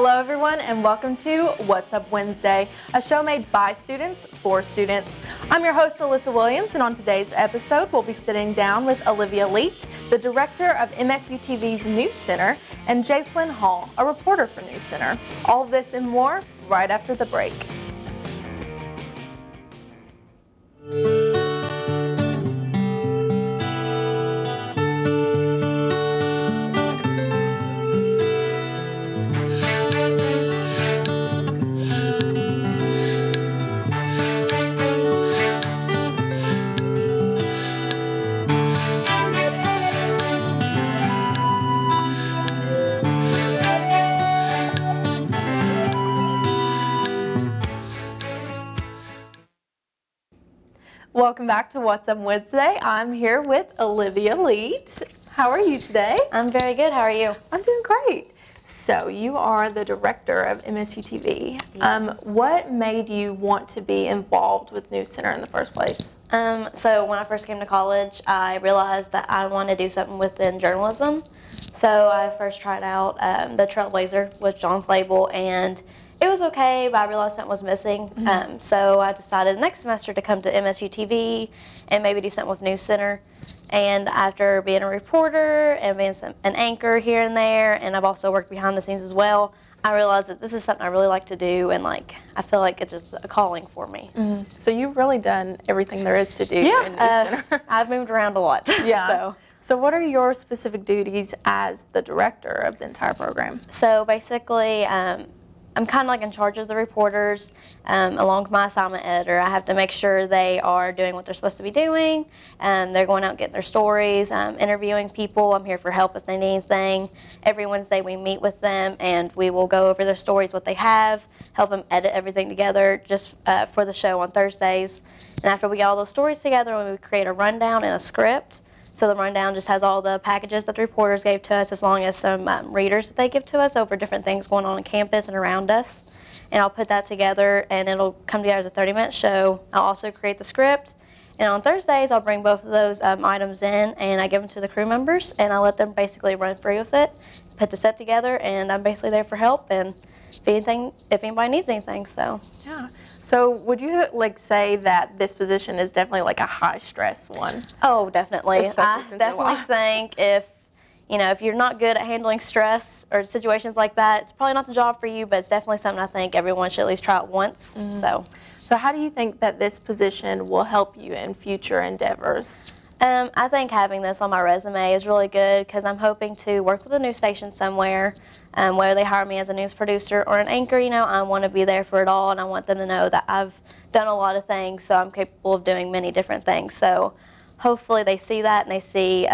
Hello everyone and welcome to What's Up Wednesday, a show made by students for students. I'm your host Alyssa Williams, and on today's episode we'll be sitting down with Olivia Leet, the director of MSU TV's News Center, and Jacelyn Hall, a reporter for News Center. All of this and more right after the break. Welcome back to What's Up Wednesday. I'm here with Olivia Leet. How are you today? I'm very good. How are you? I'm doing great. So you are the director of MSU TV. Yes. What made you want to be involved with News Center in the first place? So when I first came to college, I realized that I wanted to do something within journalism. So I first tried out The Trailblazer with John Flavel, and it was okay, but I realized something was missing. So I decided next semester to come to MSU TV and maybe do something with News Center. And after being a reporter and being an anchor here and there, and I've also worked behind the scenes as well, I realized that this is something I really like to do, and I feel like it's just a calling for me. So you've really done everything there is to do in News Center. I've moved around a lot. Yeah. So what are your specific duties as the director of the entire program? So basically, I'm kind of like in charge of the reporters, along with my assignment editor. I have to make sure they are doing what they're supposed to be doing. They're going out and getting their stories, interviewing people. I'm here for help if they need anything. Every Wednesday we meet with them and we will go over their stories, what they have, help them edit everything together just for the show on Thursdays. And after we get all those stories together, we create a rundown and a script. So the rundown just has all the packages that the reporters gave to us, as long as some readers that they give to us over different things going on campus and around us. And I'll put that together, and it'll come together as a 30-minute show. I'll also create the script. And on Thursdays, I'll bring both of those items in, and I give them to the crew members, and I let them basically run free with it, put the set together, and I'm basically there for help and if anybody needs anything. So. Yeah. So would you say that this position is definitely a high stress one? Oh, definitely. I Especially definitely think if you're not good at handling stress or situations like that, it's probably not the job for you, but it's definitely something I think everyone should at least try it once. So how do you think that this position will help you in future endeavors? I think having this on my resume is really good because I'm hoping to work with a news station somewhere, whether they hire me as a news producer or an anchor. I want to be there for it all, and I want them to know that I've done a lot of things, so I'm capable of doing many different things. So hopefully they see that and they see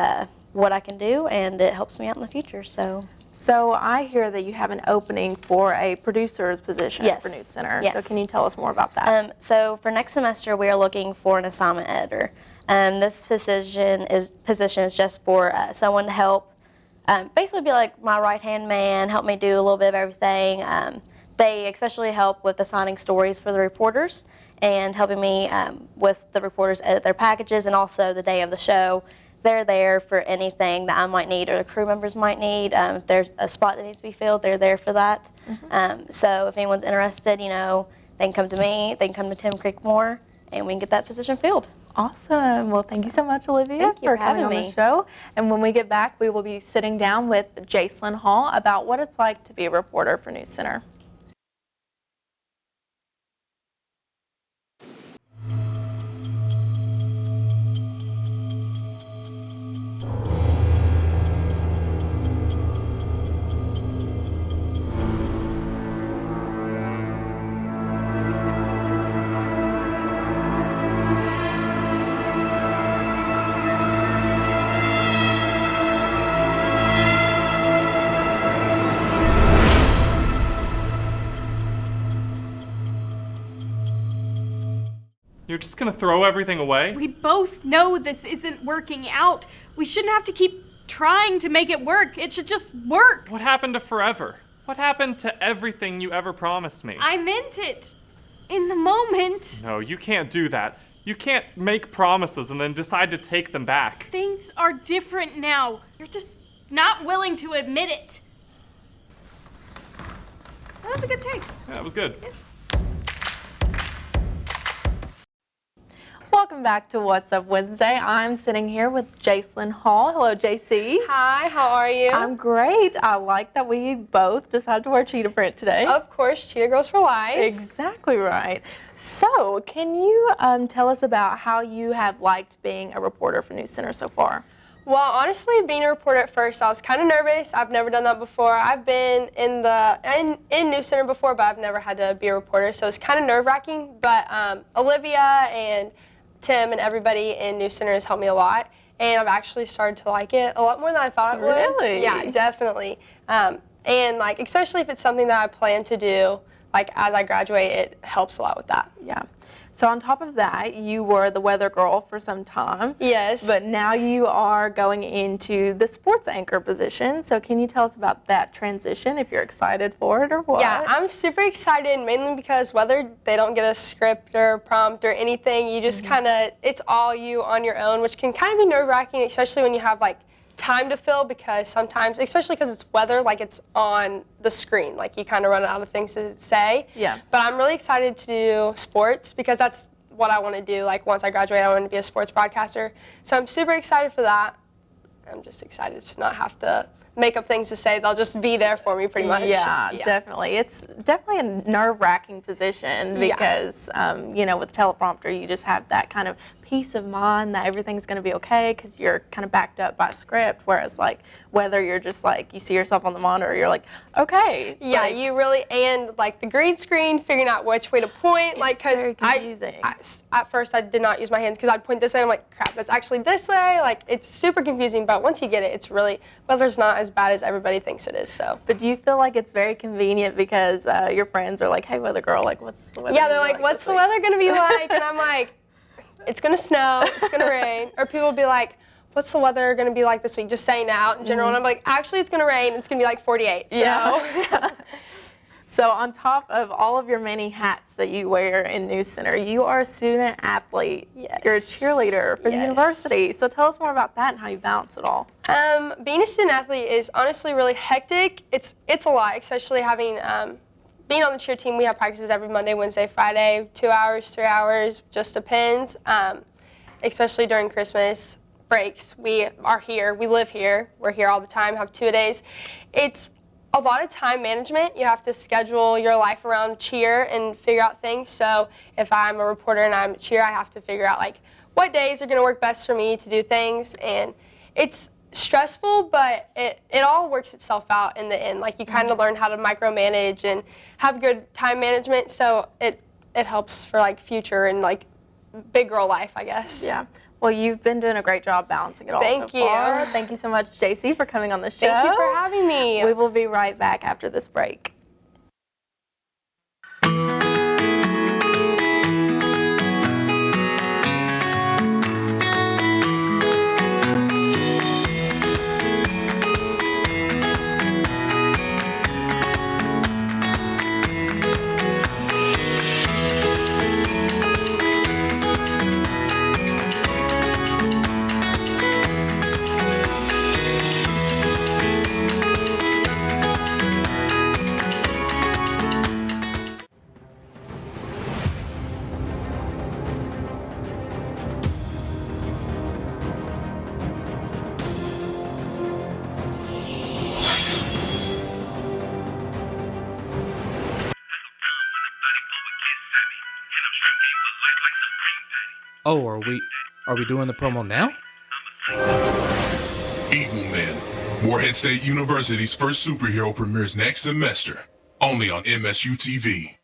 what I can do, and it helps me out in the future. So I hear that you have an opening for a producer's position for News Center. Yes. So can you tell us more about that? So for next semester, we are looking for an assignment editor. This position is just for someone to help, basically be like my right-hand man, help me do a little bit of everything. They especially help with assigning stories for the reporters and helping me with the reporters edit their packages, and also the day of the show. They're there for anything that I might need or the crew members might need. If there's a spot that needs to be filled, they're there for that. So if anyone's interested, they can come to me, they can come to Tim Creekmore, and we can get that position filled. Awesome. Well, thank you so much, Olivia, for coming on the show. And when we get back, we will be sitting down with Jacelyn Hall about what it's like to be a reporter for News Center. You're just gonna throw everything away? We both know this isn't working out. We shouldn't have to keep trying to make it work. It should just work. What happened to forever? What happened to everything you ever promised me? I meant it. In the moment. No, you can't do that. You can't make promises and then decide to take them back. Things are different now. You're just not willing to admit it. That was a good take. Yeah, it was good. Welcome back to What's Up Wednesday. I'm sitting here with Jacelyn Hall. Hello, JC. Hi, how are you? I'm great. I like that we both decided to wear cheetah print today. Of course, Cheetah Girls for Life. Exactly right. So, can you tell us about how you have liked being a reporter for News Center so far? Well, honestly, being a reporter at first, I was kind of nervous. I've never done that before. I've been in News Center before, but I've never had to be a reporter, so it's kind of nerve-wracking. But Olivia and Tim and everybody in News Center has helped me a lot, and I've actually started to like it a lot more than I thought I would. Really? Yeah, definitely. And like, especially if it's something that I plan to do, like as I graduate, it helps a lot with that. Yeah. So on top of that, you were the weather girl for some time. Yes. But now you are going into the sports anchor position. So can you tell us about that transition, if you're excited for it or what? Yeah, I'm super excited, mainly because whether they don't get a script or prompt or anything, you just kind of, it's all you on your own, which can kind of be nerve-wracking, especially when you have like time to fill, because sometimes, especially because it's weather, like it's on the screen, like you kind of run out of things to say. Yeah. But I'm really excited to do sports because that's what I want to do. Like once I graduate, I want to be a sports broadcaster. So I'm super excited for that. I'm just excited to not have to make up things to say. They'll just be there for me pretty much. Yeah, definitely. It's definitely a nerve-wracking position because, you know, with teleprompter, you just have that kind of peace of mind that everything's going to be okay because you're kind of backed up by script, whereas like whether you're just like you see yourself on the monitor, you're like, okay. Yeah, like, you really, and like the green screen, figuring out which way to point, like because very confusing. at first I did not use my hands because I'd point this way and I'm like, crap, that's actually this way. Like it's super confusing, but once you get it, it's really, weather's not as bad as everybody thinks it is. So. But do you feel like it's very convenient because your friends are like, hey, weather girl, like what's the weather? Yeah, they're gonna be like, what's this the week?" weather gonna be like? And I'm like, it's gonna snow, it's gonna rain. Or people will be like, what's the weather gonna be like this week? Just saying that out in general. And I'm like, actually, it's gonna rain. It's gonna be like 48. So. Yeah. So on top of all of your many hats that you wear in News Center, you are a student athlete. Yes. You're a cheerleader for the Yes. university. So tell us more about that and how you balance it all. Being a student athlete is honestly really hectic. It's a lot, especially having being on the cheer team. We have practices every Monday, Wednesday, Friday, 2 hours, 3 hours, just depends. Especially during Christmas breaks, we are here. We live here. We're here all the time. Have 2-a-days. It's a lot of time management. You have to schedule your life around cheer and figure out things. So if I'm a reporter and I'm a cheer, I have to figure out like what days are going to work best for me to do things. And it's stressful, but it all works itself out in the end. Like you kind of learn how to micromanage and have good time management. So it helps for like future and like big girl life, I guess. Yeah. Well, you've been doing a great job balancing it all Thank so you. far. Thank you so much, JC, for coming on the show. Thank you for having me. We will be right back after this break. Oh, are we doing the promo now? Eagleman, Morehead State University's first superhero premieres next semester, only on MSU TV.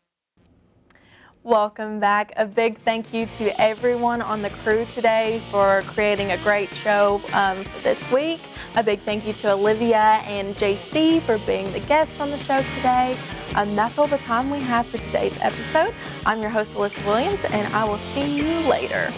Welcome back. A big thank you to everyone on the crew today for creating a great show for this week. A big thank you to Olivia and JC for being the guests on the show today. That's all the time we have for today's episode. I'm your host, Alyssa Williams, and I will see you later.